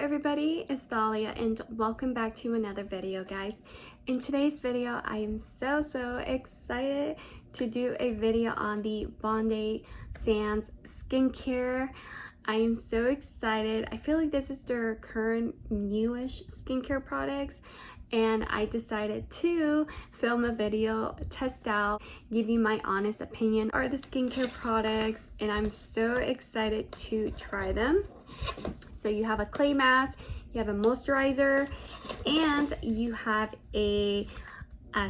everybody, it's Thalia and welcome back to another video, guys. In today's video, I am so excited to do a video on the Bondi SANDS skincare. I am so excited. I feel like this is their current newish skincare products, and I decided to film a video, test out, give you my honest opinion on the skincare products, and I'm so excited to try them. So you have a clay mask, you have a moisturizer, and you have a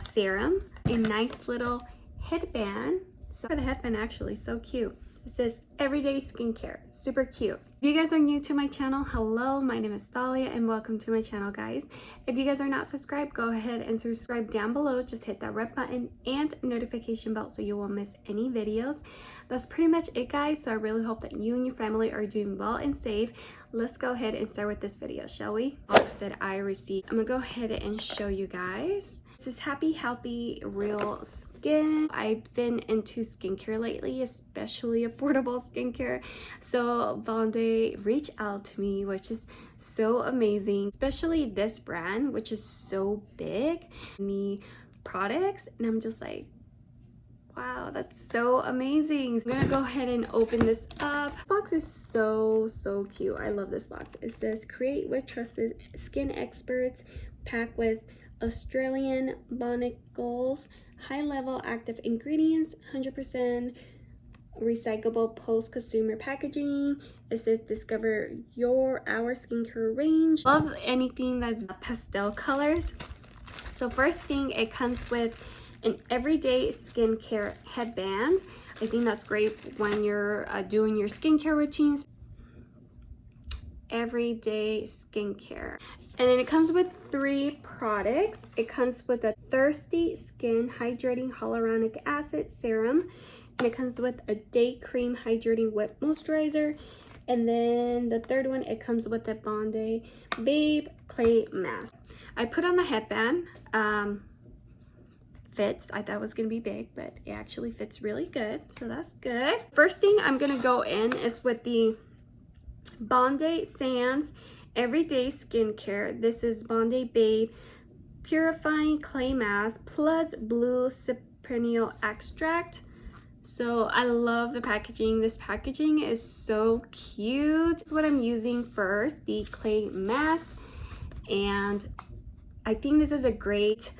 serum, a nice little headband. So the headband actually so cute. It says everyday skincare, super cute. If you guys are new to my channel, hello, my name is Thalia and welcome to my channel, guys. If you guys are not subscribed, go ahead and subscribe down below. Just hit that red button and notification bell so you won't miss any videos. That's pretty much it, guys. So I really hope that you and your family are doing well and safe. Let's go ahead and start with this video, shall we? Box that I received. I'm gonna go ahead and show you guys. This is Happy Healthy Real Skin. I've been into skincare lately, especially affordable skincare. So Bondi reached out to me, which is so amazing, especially this brand, which is so big. Me products, and I'm just like, wow, that's so amazing. I'm gonna go ahead and open this up. This box is so cute. I love this box. It says create with trusted skin experts, packed with Australian botanicals, high-level active ingredients, 100% recyclable post-consumer packaging. It says discover our skincare range. Love anything that's pastel colors. So first thing, it comes with an everyday skincare headband. I think that's great when you're doing your skincare routines. Everyday skincare. And then it comes with 3 products. It comes with a Thirsty Skin Hydrating Hyaluronic Acid Serum, and it comes with a Day Cream Hydrating Wet Moisturizer, and then the third one, it comes with the Bondi Babe Clay Mask. I put on the headband. Fits. I thought it was gonna be big, but it actually fits really good, so that's good. First thing I'm gonna go in is with the Bondi SANDS Everyday Skincare. This is Bondi Babe Purifying Clay Mask plus Blue Cyprianol Extract. So I love the packaging. This packaging is so cute. This is what I'm using first, the clay mask, and I think this is a great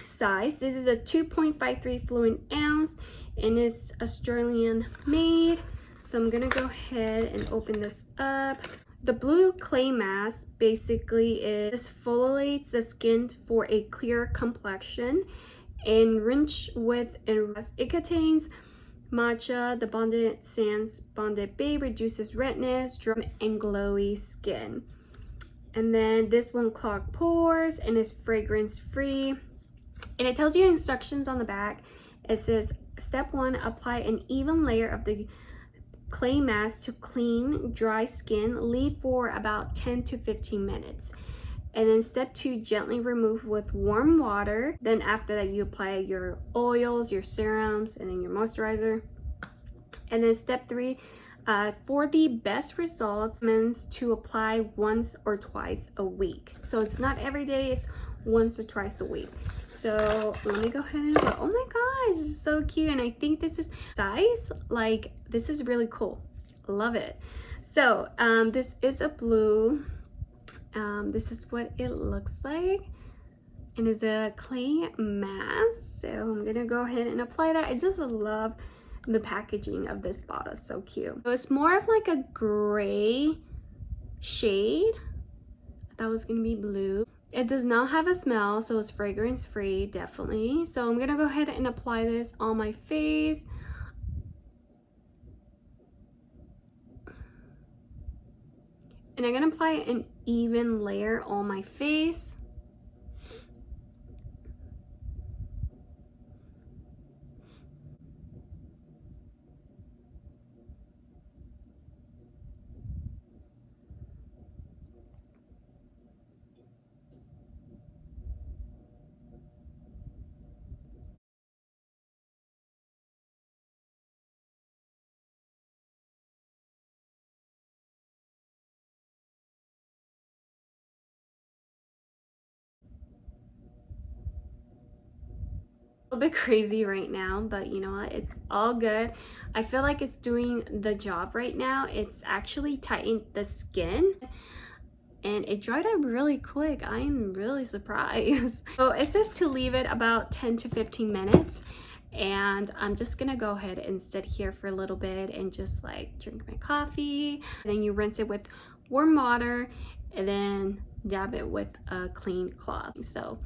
size. This is a 2.53 fluid ounce, and it's Australian made. So I'm gonna go ahead and open this up. The blue clay mask basically exfoliates the skin for a clear complexion, enriched with it contains matcha. The Bondi SANDS Bondi Babe reduces redness, dry, and glowy skin. And then this won't clog pores and is fragrance free. And it tells you instructions on the back. It says step 1, apply an even layer of the clay mask to clean dry skin. Leave for about 10 to 15 minutes. And then step 2, gently remove with warm water. Then after that, you apply your oils, your serums, and then your moisturizer. And then step 3, for the best results, means to apply once or twice a week. So it's not every day, it's once or twice a week. So let me go ahead and go. Oh my gosh, this is so cute. And I think this is size, like this is really cool. Love it. So this is a blue. This is what it looks like. And it's a clay mask. So I'm gonna go ahead and apply that. I just love the packaging of this bottle. So cute. So it's more of like a gray shade. I thought it was gonna be blue. It does not have a smell, so it's fragrance free, definitely. So I'm gonna go ahead and apply this on my face. And I'm gonna apply an even layer on my face. A little bit crazy right now, but you know what, it's all good. I feel like it's doing the job right now. It's actually tightened the skin and it dried up really quick. I am really surprised. So it says to leave it about 10 to 15 minutes, and I'm just gonna go ahead and sit here for a little bit and just like drink my coffee. And then you rinse it with warm water and then dab it with a clean cloth. So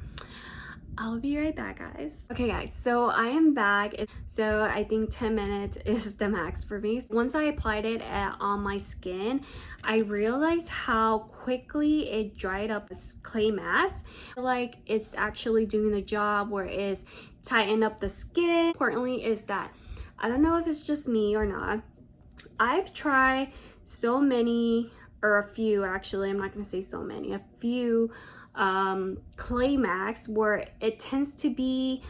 I'll be right back, guys. Okay guys, so I am back. So I think 10 minutes is the max for me. Once I applied it on my skin, I realized how quickly it dried up this clay mask. Like it's actually doing the job where it's tighten up the skin. Importantly is that, I don't know if it's just me or not, I've tried so many, or a few actually, I'm not gonna say so many, a few clay masks where it tends to be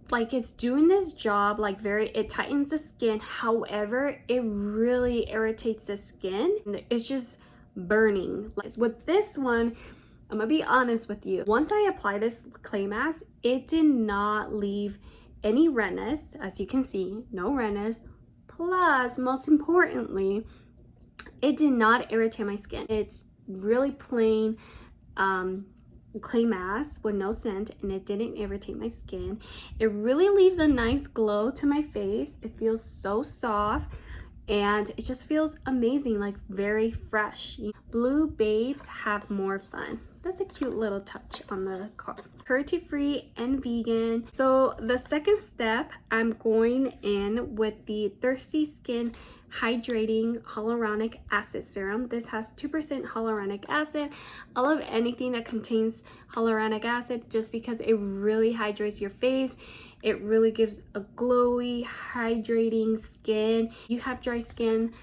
like it's doing this job like it tightens the skin, however it really irritates the skin. It's just burning. With this one, I'm gonna be honest with you, once I applied this clay mask, it did not leave any redness. As you can see, no redness, plus most importantly, it did not irritate my skin. It's really plain clay mask with no scent, and it didn't irritate my skin. It really leaves a nice glow to my face. It feels so soft and it just feels amazing, like very fresh. Blue babes have more fun. That's a cute little touch on the card. Cruelty free and vegan. So the second step, I'm going in with the Thirsty Skin Hydrating Hyaluronic Acid Serum. This has 2% hyaluronic acid. I love anything that contains hyaluronic acid just because it really hydrates your face. It really gives a glowy, hydrating skin. You have dry skin,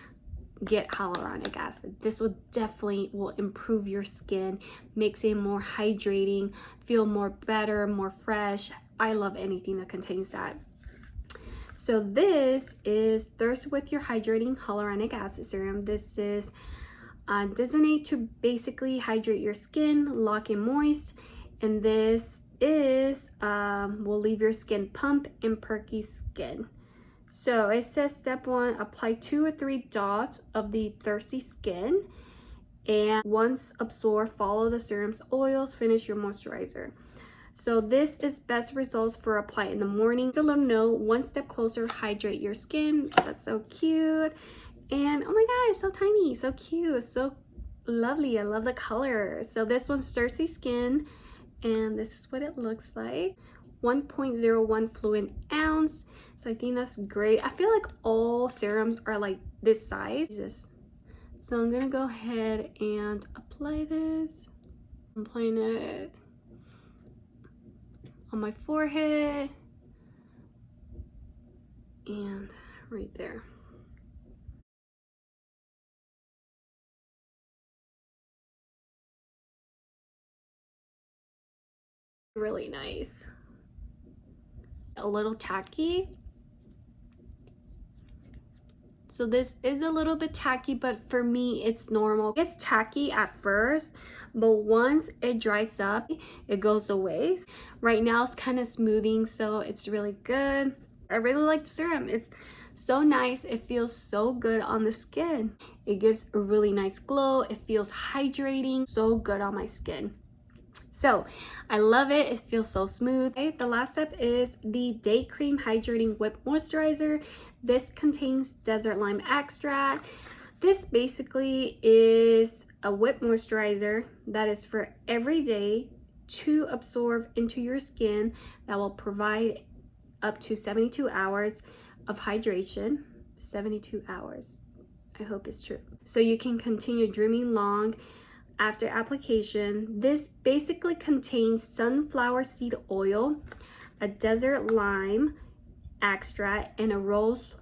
get hyaluronic acid. This will definitely improve your skin, makes it more hydrating, feel more better, more fresh. I love anything that contains that. So this is Thirst with Your Hydrating Hyaluronic Acid Serum. This is designed to basically hydrate your skin, lock in moist, and this is will leave your skin plump and perky skin. So it says step 1, apply 2 or 3 dots of the Thirsty Skin, and once absorbed, follow the serum's oils, finish your moisturizer. So this is best results for apply in the morning. To let them know, one step closer, hydrate your skin. That's so cute. And oh my gosh, so tiny, so cute, so lovely. I love the color. So this one's Thirsty Skin, and this is what it looks like. 1.01 fluid ounce. So I think that's great. I feel like all serums are like this size. So I'm gonna go ahead and apply this. I'm applying it on my forehead and right there. Really nice. A little tacky. So this is a little bit tacky, but for me it's normal. It's tacky at first, but once it dries up, it goes away. Right now it's kind of smoothing, so it's really good. I really like the serum. It's so nice. It feels so good on the skin. It gives a really nice glow. It feels hydrating, so good on my skin. So I love it. It feels so smooth. Okay, the last step is the Day Cream Hydrating Whip Moisturizer. This contains desert lime extract. This basically is a whip moisturizer that is for every day to absorb into your skin, that will provide up to 72 hours of hydration. 72 hours. I hope it's true. So you can continue dreaming long after application. This basically contains sunflower seed oil, a desert lime extract, and a rose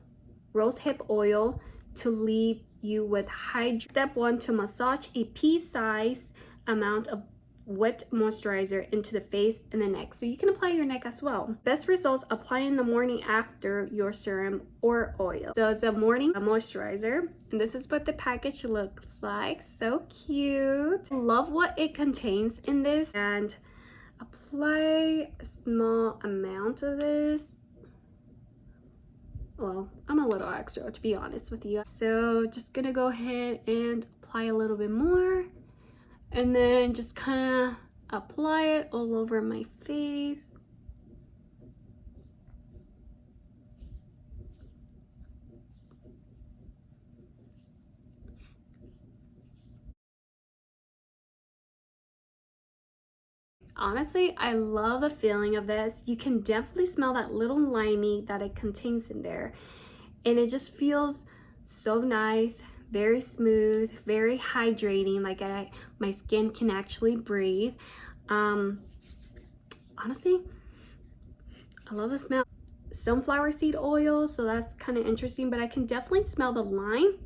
hip oil to leave you with hydration. Step 1, to massage a pea-sized amount of wet moisturizer into the face and the neck. So you can apply your neck as well. Best results, apply in the morning after your serum or oil. So it's a morning moisturizer, and this is what the package looks like. So cute. Love what it contains in this, and apply a small amount of this. Well, I'm a little extra, to be honest with you. So just gonna go ahead and apply a little bit more, and then just kind of apply it all over my face. Honestly, I love the feeling of this. You can definitely smell that little limey that it contains in there. And it just feels so nice, very smooth, very hydrating. Like my skin can actually breathe. Honestly, I love the smell. Sunflower seed oil, so that's kind of interesting, but I can definitely smell the lime.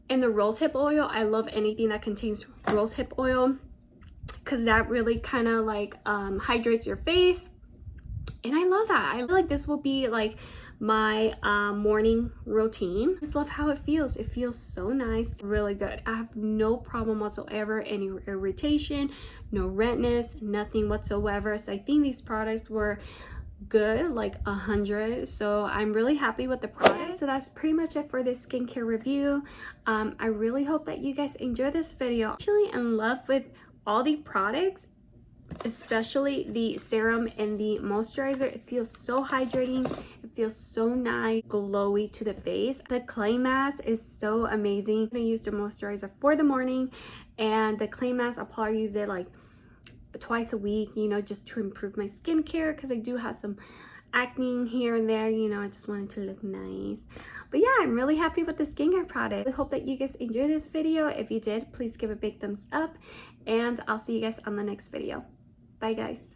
And the rosehip oil, I love anything that contains rosehip oil, because that really kind of like hydrates your face, and I love that. I feel like this will be like my morning routine. I just love how it feels. It feels so nice, really good. I have no problem whatsoever, any irritation, no redness, nothing whatsoever. So I think these products were good, like 100. So I'm really happy with the product. So that's pretty much it for this skincare review. I really hope that you guys enjoy this video. I'm actually in love with all the products, especially the serum and the moisturizer. It feels so hydrating. It feels so nice, glowy to the face. The clay mask is so amazing. I'm gonna use the moisturizer for the morning, and the clay mask I'll probably use it like twice a week, you know, just to improve my skincare, because I do have some acne here and there, you know. I just wanted to look nice. But yeah, I'm really happy with the skincare product. I hope that you guys enjoyed this video. If you did, please give a big thumbs up, and I'll see you guys on the next video. Bye guys.